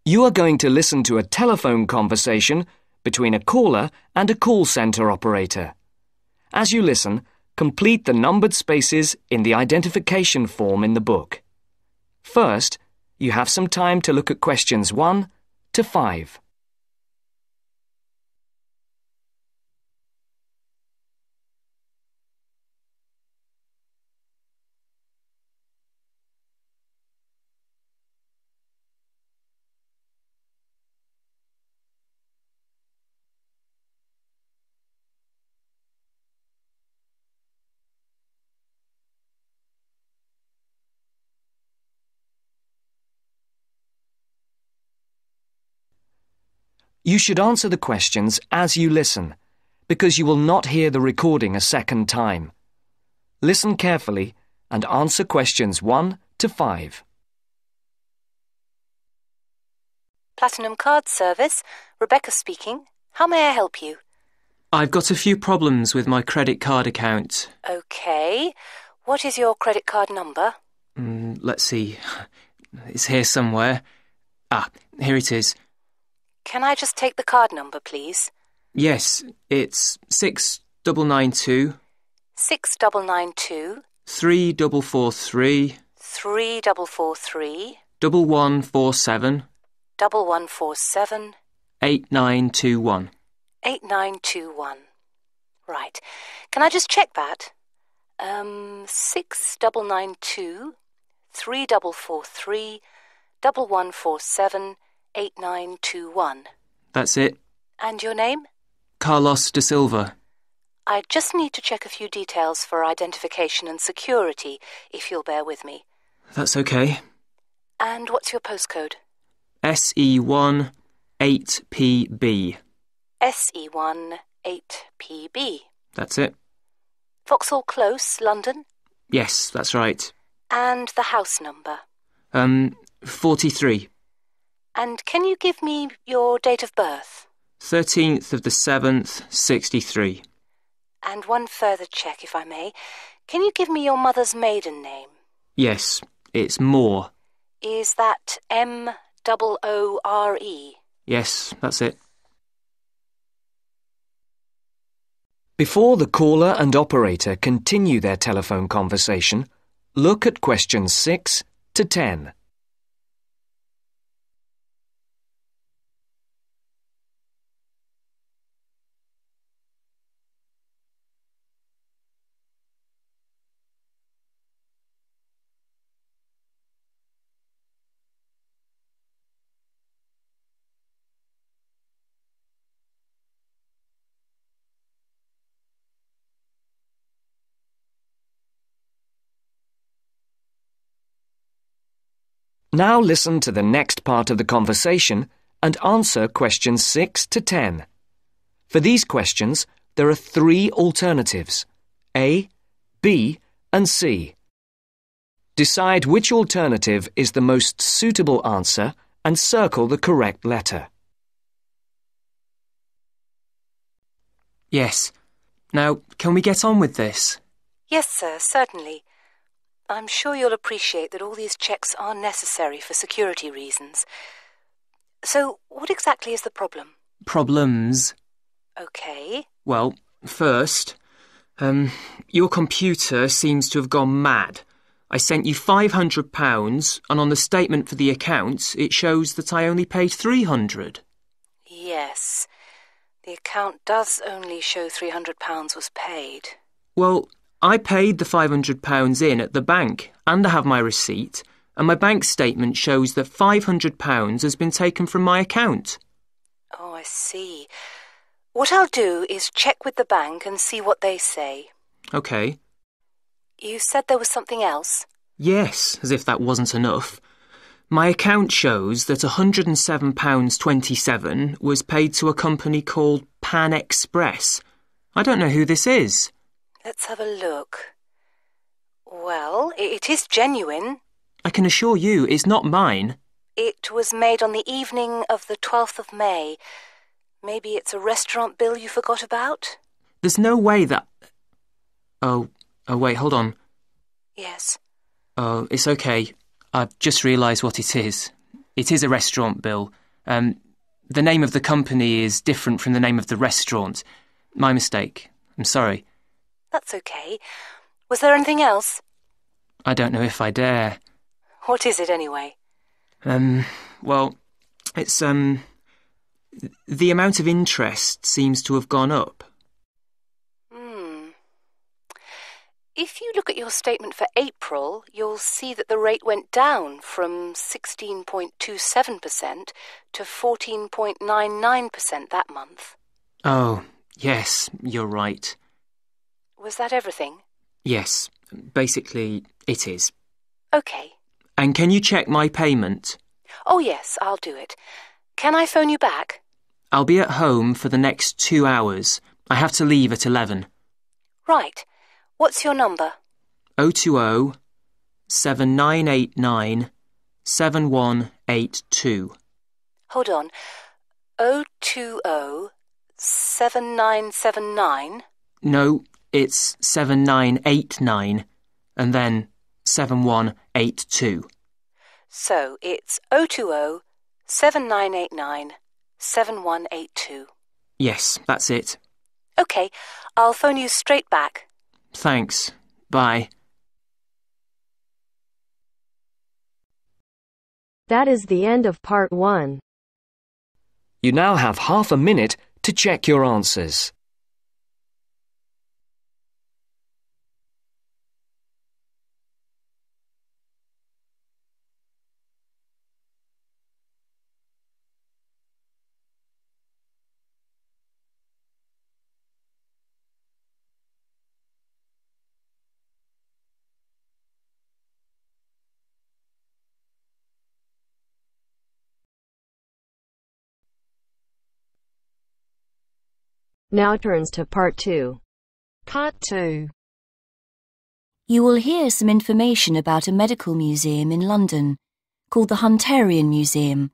You are going to listen to a telephone conversation between a caller and a call centre operator. As you listen, complete the numbered spaces in the identification form in the book. First, you have some time to look at questions 1 to 5. You should answer the questions as you listen, because you will not hear the recording a second time. Listen carefully and answer questions 1 to 5. Platinum Card Service, Rebecca speaking. How may I help you? I've got a few problems with my credit card account. Okay. What is your credit card number? Let's see. It's here somewhere. Here it is. Can I just take the card number, please? Yes, it's 6992 6992 3443 3443 1147 1147 8921. 8921. Right. Can I just check that? 6992 3443 1147 8921. That's it. And your name? Carlos de Silva. I just need to check a few details for identification and security, if you'll bear with me. That's okay. And what's your postcode? SE1 8PB. SE1 8PB. That's it. Vauxhall Close, London? Yes, that's right. And the house number? 43. And can you give me your date of birth? 13th of the 7th, 63. And one further check, if I may. Can you give me your mother's maiden name? Yes, it's Moore. Is that Moore? Yes, that's it. Before the caller and operator continue their telephone conversation, look at questions 6 to 10. Now listen to the next part of the conversation and answer questions 6 to 10. For these questions, there are 3 alternatives: A, B, and C. Decide which alternative is the most suitable answer and circle the correct letter. Yes. Now, can we get on with this? Yes, sir, certainly. I'm sure you'll appreciate that all these checks are necessary for security reasons. So, what exactly is the problem? Problems? Okay. Well, first, your computer seems to have gone mad. I sent you £500 and on the statement for the account it shows that I only paid £300. Yes. The account does only show £300 was paid. Well, I paid the £500 in at the bank and I have my receipt, and my bank statement shows that £500 has been taken from my account. Oh, I see. What I'll do is check with the bank and see what they say. OK. You said there was something else? Yes, as if that wasn't enough. My account shows that £107.27 was paid to a company called Pan Express. I don't know who this is. Let's have a look. Well, it is genuine. I can assure you it's not mine. It was made on the evening of the 12th of May. Maybe it's a restaurant bill you forgot about? There's no way that... Oh, wait, hold on. Yes. Oh, it's okay. I've just realised what it is. It is a restaurant bill. The name of the company is different from the name of the restaurant. My mistake. I'm sorry. That's okay. Was there anything else? I don't know if I dare. What is it anyway? Well, it's, the amount of interest seems to have gone up. If you look at your statement for April, you'll see that the rate went down from 16.27% to 14.99% that month. Oh, yes, you're right. Was that everything? Yes, basically it is. Okay. And can you check my payment? Oh yes, I'll do it. Can I phone you back? I'll be at home for the next 2 hours. I have to leave at 11. Right. What's your number? 020 7989 7182. Hold on. 020 7979? No, it's 7989 and then 7182. So it's 020 7989 7182. Yes, that's it. Okay, I'll phone you straight back. Thanks. Bye. That is the end of part 1. You now have half a minute to check your answers. Now turns to part 2. Part 2. You will hear some information about a medical museum in London called the Hunterian Museum,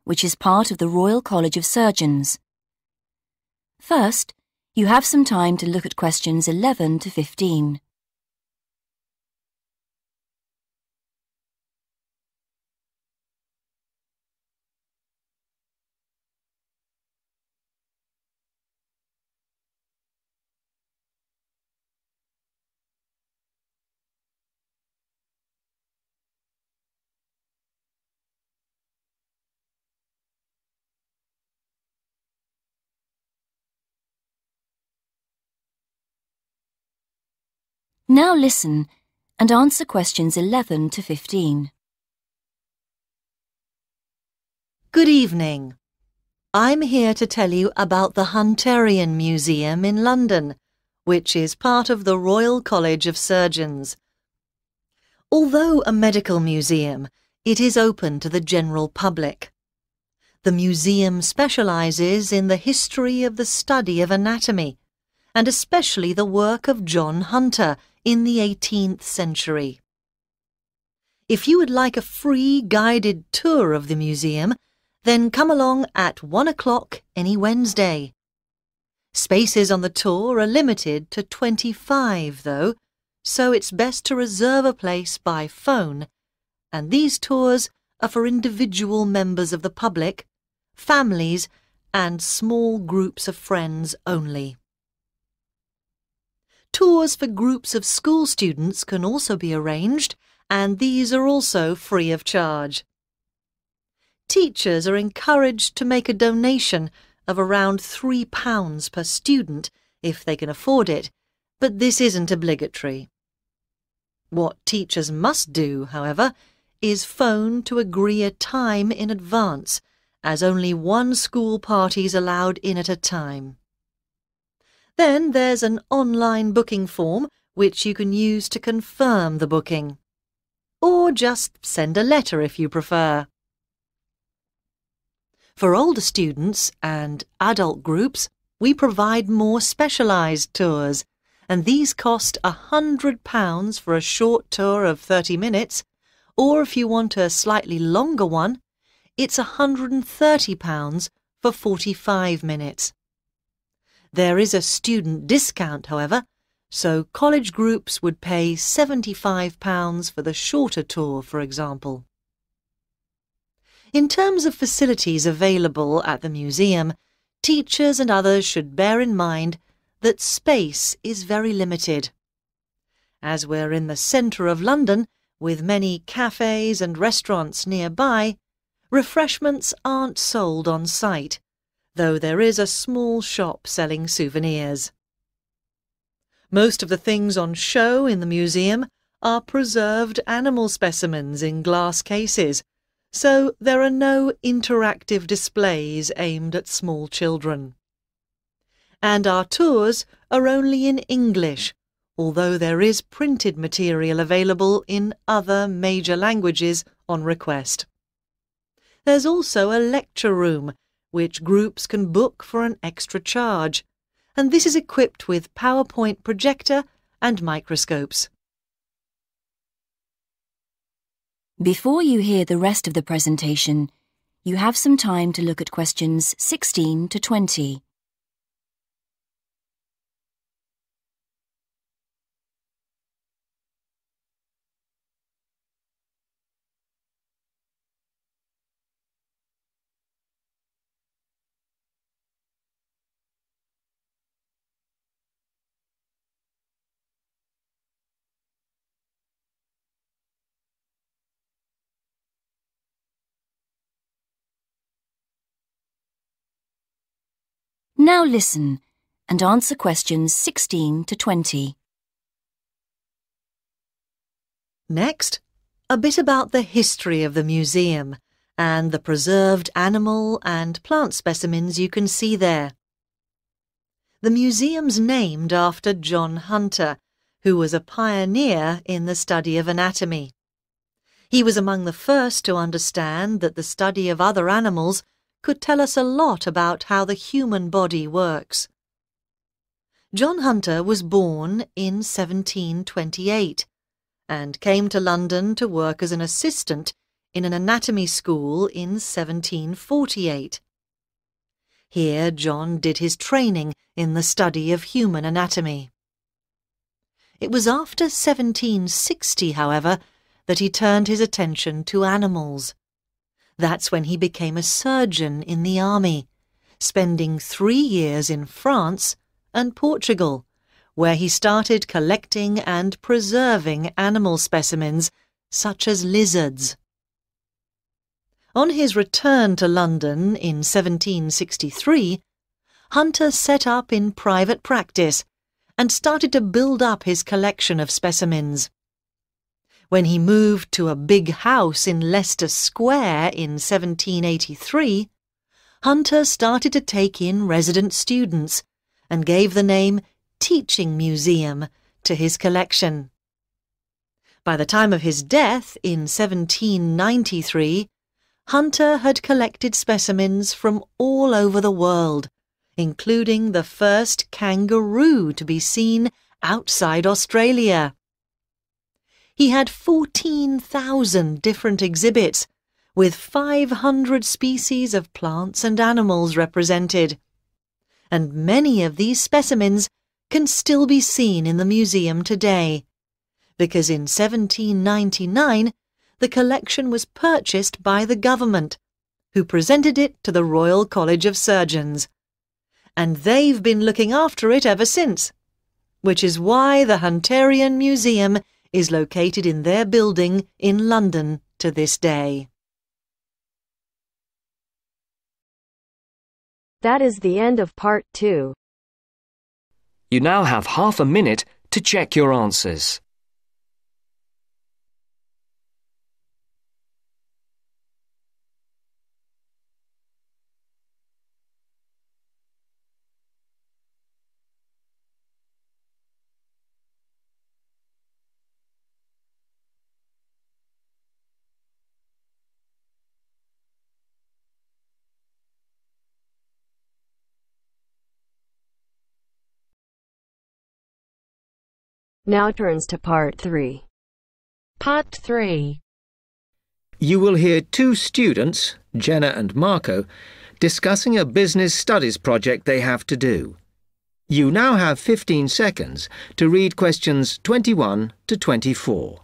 which is part of the Royal College of Surgeons. First, you have some time to look at questions 11 to 15. Now listen and answer questions 11 to 15. Good evening. I'm here to tell you about the Hunterian Museum in London, which is part of the Royal College of Surgeons. Although a medical museum, it is open to the general public. The museum specialises in the history of the study of anatomy, and especially the work of John Hunter in the 18th century. If you would like a free guided tour of the museum, then come along at 1 o'clock any Wednesday. Spaces on the tour are limited to 25 though, so it's best to reserve a place by phone, and these tours are for individual members of the public, families and small groups of friends only. Tours for groups of school students can also be arranged, and these are also free of charge. Teachers are encouraged to make a donation of around £3 per student if they can afford it, but this isn't obligatory. What teachers must do, however, is phone to agree a time in advance, as only one school party is allowed in at a time. Then there's an online booking form which you can use to confirm the booking. Or just send a letter if you prefer. For older students and adult groups, we provide more specialised tours, and these cost £100 for a short tour of 30 minutes, or if you want a slightly longer one, it's £130 for 45 minutes. There is a student discount, however, so college groups would pay £75 for the shorter tour, for example. In terms of facilities available at the museum, teachers and others should bear in mind that space is very limited. As we're in the centre of London, with many cafes and restaurants nearby, refreshments aren't sold on site, though there is a small shop selling souvenirs. Most of the things on show in the museum are preserved animal specimens in glass cases, so there are no interactive displays aimed at small children. And our tours are only in English, although there is printed material available in other major languages on request. There's also a lecture room, which groups can book for an extra charge, and this is equipped with PowerPoint projector and microscopes. Before you hear the rest of the presentation, you have some time to look at questions 16 to 20. Now listen and answer questions 16 to 20. Next, a bit about the history of the museum and the preserved animal and plant specimens you can see there. The museum's named after John Hunter, who was a pioneer in the study of anatomy. He was among the first to understand that the study of other animals could tell us a lot about how the human body works. John Hunter was born in 1728 and came to London to work as an assistant in an anatomy school in 1748. Here John did his training in the study of human anatomy. It was after 1760, however, that he turned his attention to animals. That's when he became a surgeon in the army, spending 3 years in France and Portugal, where he started collecting and preserving animal specimens such as lizards. On his return to London in 1763, Hunter set up in private practice and started to build up his collection of specimens. When he moved to a big house in Leicester Square in 1783, Hunter started to take in resident students and gave the name Teaching Museum to his collection. By the time of his death in 1793, Hunter had collected specimens from all over the world, including the first kangaroo to be seen outside Australia. He had 14,000 different exhibits, with 500 species of plants and animals represented. And many of these specimens can still be seen in the museum today, because in 1799 the collection was purchased by the government, who presented it to the Royal College of Surgeons. And they've been looking after it ever since, which is why the Hunterian Museum is located in their building in London to this day. That is the end of part 2. You now have half a minute to check your answers. Now turns to part 3. Part 3. You will hear 2 students, Jenna and Marco, discussing a business studies project they have to do. You now have 15 seconds to read questions 21 to 24.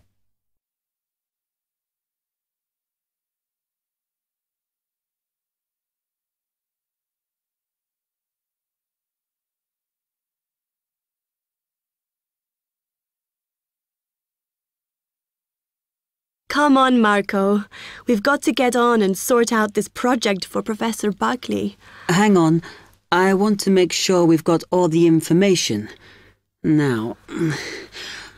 Come on, Marco. We've got to get on and sort out this project for Professor Buckley. Hang on. I want to make sure we've got all the information. Now,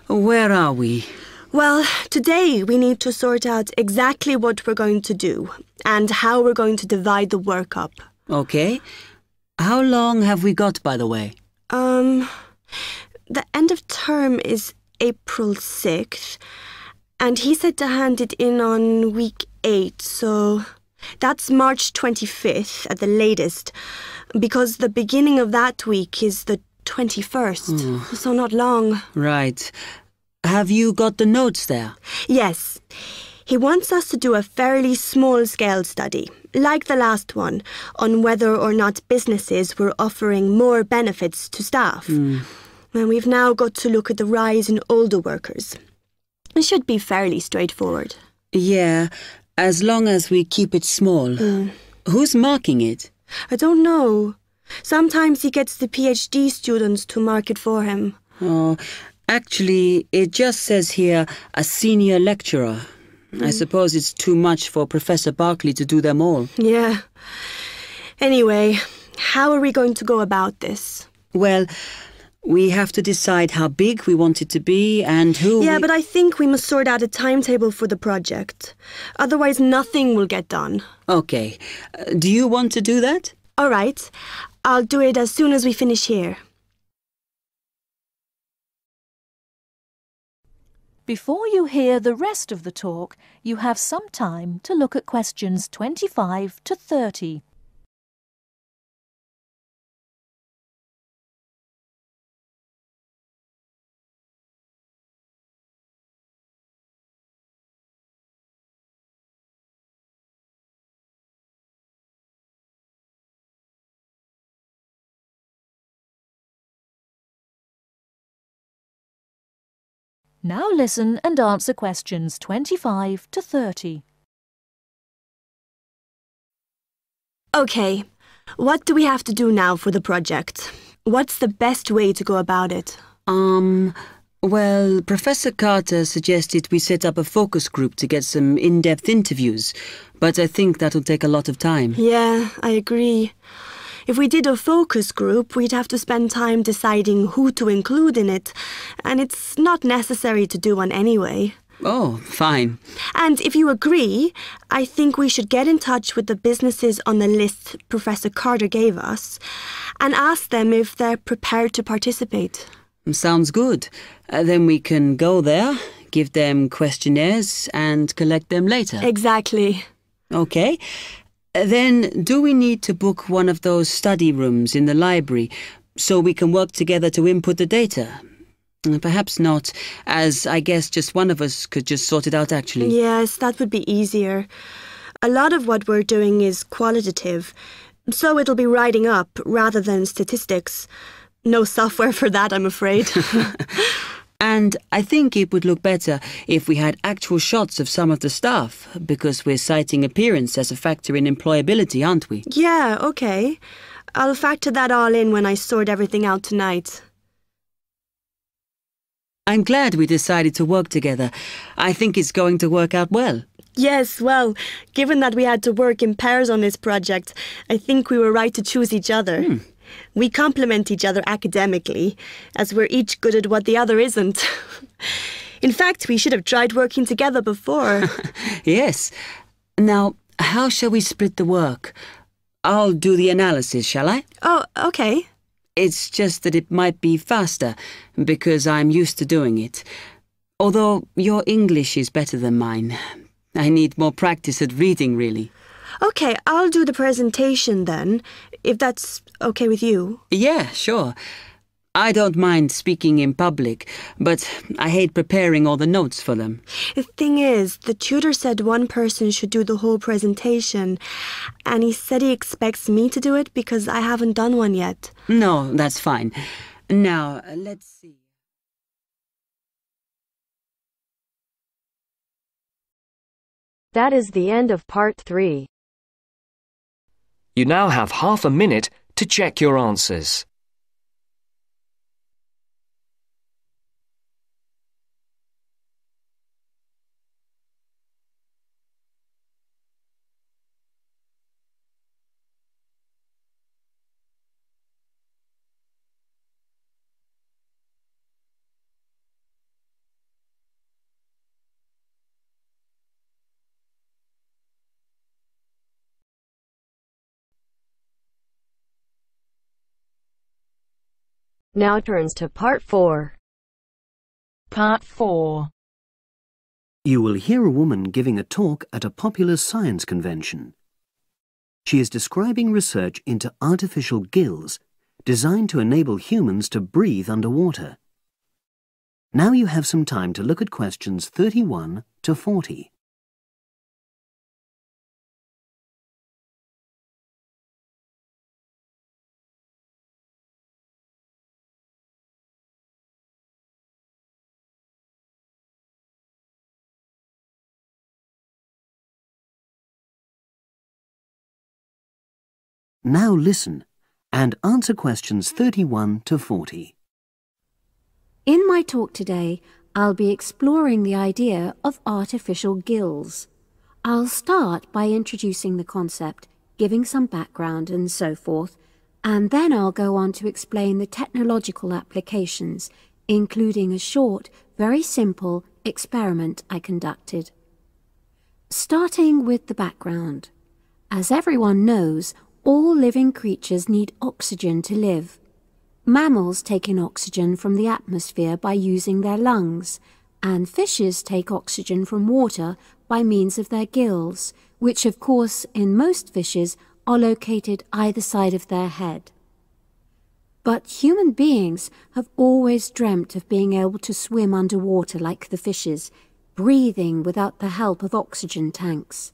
where are we? Well, today we need to sort out exactly what we're going to do and how we're going to divide the work up. Okay. How long have we got, by the way? The end of term is April 6th, and he said to hand it in on week 8, so that's March 25th at the latest, because the beginning of that week is the 21st, so not long. Right. Have you got the notes there? Yes. He wants us to do a fairly small-scale study, like the last one, on whether or not businesses were offering more benefits to staff. And we've now got to look at the rise in older workers. It should be fairly straightforward. Yeah, as long as we keep it small. Who's marking it? I don't know. Sometimes he gets the PhD students to mark it for him. Oh, actually, it just says here, a senior lecturer. I suppose it's too much for Professor Barclay to do them all. Yeah. Anyway, how are we going to go about this? Well, we have to decide how big we want it to be and who... Yeah, but I think we must sort out a timetable for the project. Otherwise, nothing will get done. Okay. Do you want to do that? All right. I'll do it as soon as we finish here. Before you hear the rest of the talk, you have some time to look at questions 25 to 30. Now listen and answer questions 25 to 30. Okay, what do we have to do now for the project? What's the best way to go about it? Well, Professor Carter suggested we set up a focus group to get some in-depth interviews, but I think that'll take a lot of time. Yeah, I agree. If we did a focus group, we'd have to spend time deciding who to include in it, and it's not necessary to do one anyway. Oh, fine. And if you agree, I think we should get in touch with the businesses on the list Professor Carter gave us and ask them if they're prepared to participate. Sounds good. Then we can go there, give them questionnaires and collect them later. Exactly. Okay. Then, do we need to book one of those study rooms in the library so we can work together to input the data? Perhaps not, as I guess just one of us could just sort it out actually. Yes, that would be easier. A lot of what we're doing is qualitative, so it'll be writing up rather than statistics. No software for that, I'm afraid. And I think it would look better if we had actual shots of some of the staff, because we're citing appearance as a factor in employability, aren't we? Yeah, okay. I'll factor that all in when I sort everything out tonight. I'm glad we decided to work together. I think it's going to work out well. Yes, well, given that we had to work in pairs on this project, I think we were right to choose each other. We complement each other academically, as we're each good at what the other isn't. In fact, we should have tried working together before. Yes. Now, how shall we split the work? I'll do the analysis, shall I? Oh, okay. It's just that it might be faster, because I'm used to doing it. Although your English is better than mine. I need more practice at reading, really. Okay, I'll do the presentation then, if that's okay with you. Yeah, sure. I don't mind speaking in public, but I hate preparing all the notes for them. The thing is, the tutor said one person should do the whole presentation, and he said he expects me to do it because I haven't done one yet. No, that's fine. Now, let's see. That is the end of part 3. You now have half a minute to check your answers. Now turns to Part 4. Part 4. You will hear a woman giving a talk at a popular science convention. She is describing research into artificial gills designed to enable humans to breathe underwater. Now you have some time to look at questions 31 to 40. Now listen and answer questions 31 to 40. In my talk today, I'll be exploring the idea of artificial gills. I'll start by introducing the concept, giving some background and so forth, and then I'll go on to explain the technological applications, including a short, very simple experiment I conducted. Starting with the background. As everyone knows, all living creatures need oxygen to live. Mammals take in oxygen from the atmosphere by using their lungs, and fishes take oxygen from water by means of their gills, which of course in most fishes are located either side of their head. But human beings have always dreamt of being able to swim underwater like the fishes, breathing without the help of oxygen tanks.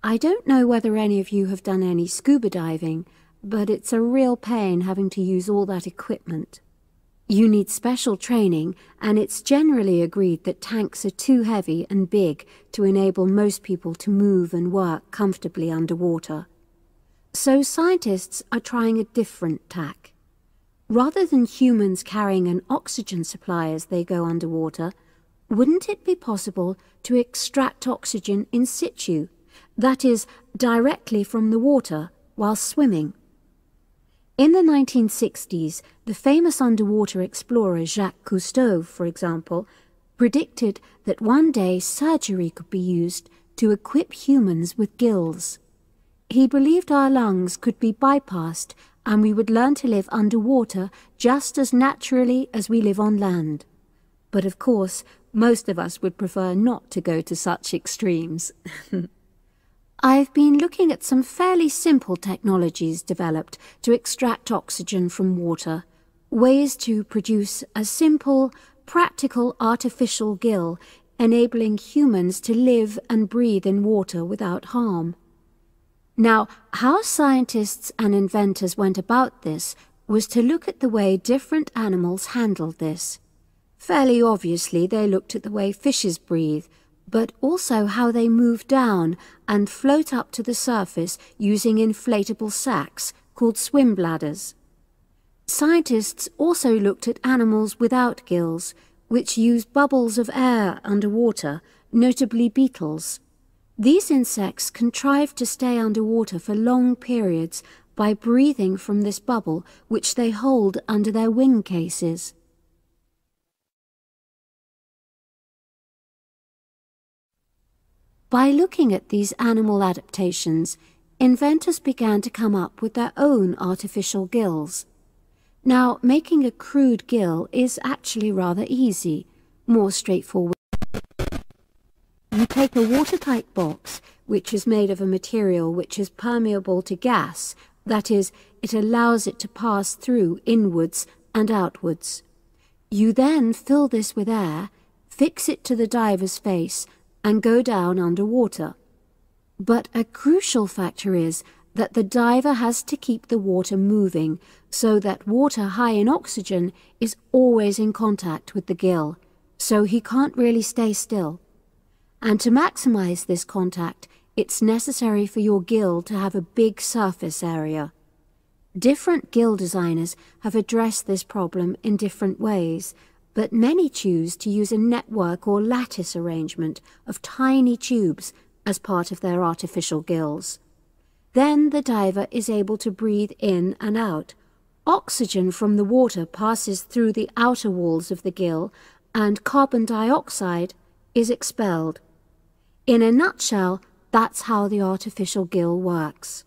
I don't know whether any of you have done any scuba diving, but it's a real pain having to use all that equipment. You need special training, and it's generally agreed that tanks are too heavy and big to enable most people to move and work comfortably underwater. So scientists are trying a different tack. Rather than humans carrying an oxygen supply as they go underwater, wouldn't it be possible to extract oxygen in situ? That is, directly from the water while swimming. In the 1960s, the famous underwater explorer Jacques Cousteau, for example, predicted that one day surgery could be used to equip humans with gills. He believed our lungs could be bypassed and we would learn to live underwater just as naturally as we live on land. But of course, most of us would prefer not to go to such extremes. I've been looking at some fairly simple technologies developed to extract oxygen from water, ways to produce a simple, practical artificial gill, enabling humans to live and breathe in water without harm. Now, how scientists and inventors went about this was to look at the way different animals handled this. Fairly obviously, they looked at the way fishes breathe, but also how they move down and float up to the surface using inflatable sacs called swim bladders. Scientists also looked at animals without gills, which use bubbles of air underwater, notably beetles. These insects contrive to stay underwater for long periods by breathing from this bubble, which they hold under their wing cases. By looking at these animal adaptations, inventors began to come up with their own artificial gills. Now, making a crude gill is actually rather easy, more straightforward. You take a watertight box, which is made of a material which is permeable to gas, that is, it allows it to pass through inwards and outwards. You then fill this with air, fix it to the diver's face, and go down underwater. But a crucial factor is that the diver has to keep the water moving so that water high in oxygen is always in contact with the gill, so he can't really stay still. And to maximize this contact, it's necessary for your gill to have a big surface area. Different gill designers have addressed this problem in different ways, but many choose to use a network or lattice arrangement of tiny tubes as part of their artificial gills. Then the diver is able to breathe in and out. Oxygen from the water passes through the outer walls of the gill, and carbon dioxide is expelled. In a nutshell, that's how the artificial gill works.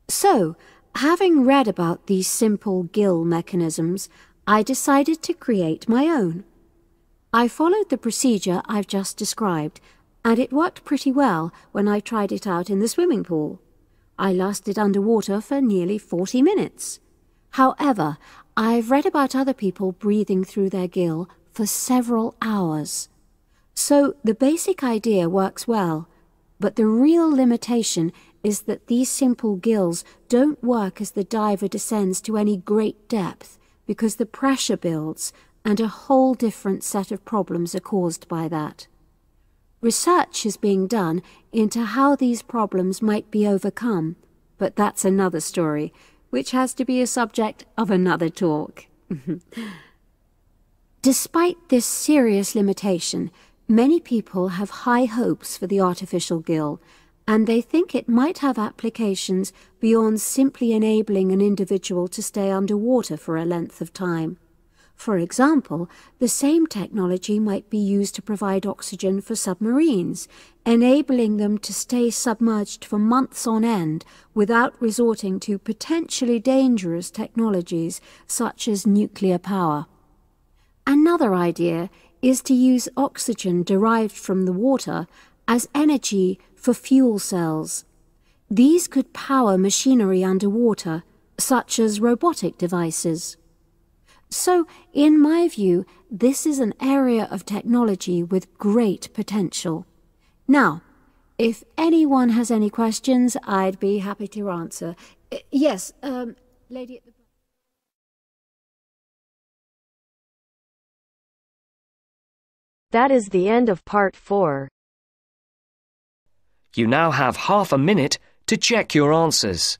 So, Having read about these simple gill mechanisms, I decided to create my own. I followed the procedure I've just described, and it worked pretty well when I tried it out in the swimming pool. I lasted underwater for nearly 40 minutes. However, I've read about other people breathing through their gill for several hours. So the basic idea works well, but the real limitation is that these simple gills don't work as the diver descends to any great depth because the pressure builds and a whole different set of problems are caused by that. Research is being done into how these problems might be overcome, but that's another story, which has to be a subject of another talk. Despite this serious limitation, many people have high hopes for the artificial gill, and they think it might have applications beyond simply enabling an individual to stay underwater for a length of time. For example, the same technology might be used to provide oxygen for submarines, enabling them to stay submerged for months on end without resorting to potentially dangerous technologies such as nuclear power. Another idea is to use oxygen derived from the water as energy for fuel cells. These could power machinery underwater, such as robotic devices. So, in my view, this is an area of technology with great potential. Now, if anyone has any questions, I'd be happy to answer. Yes, lady at the... That is the end of part 4. You now have half a minute to check your answers.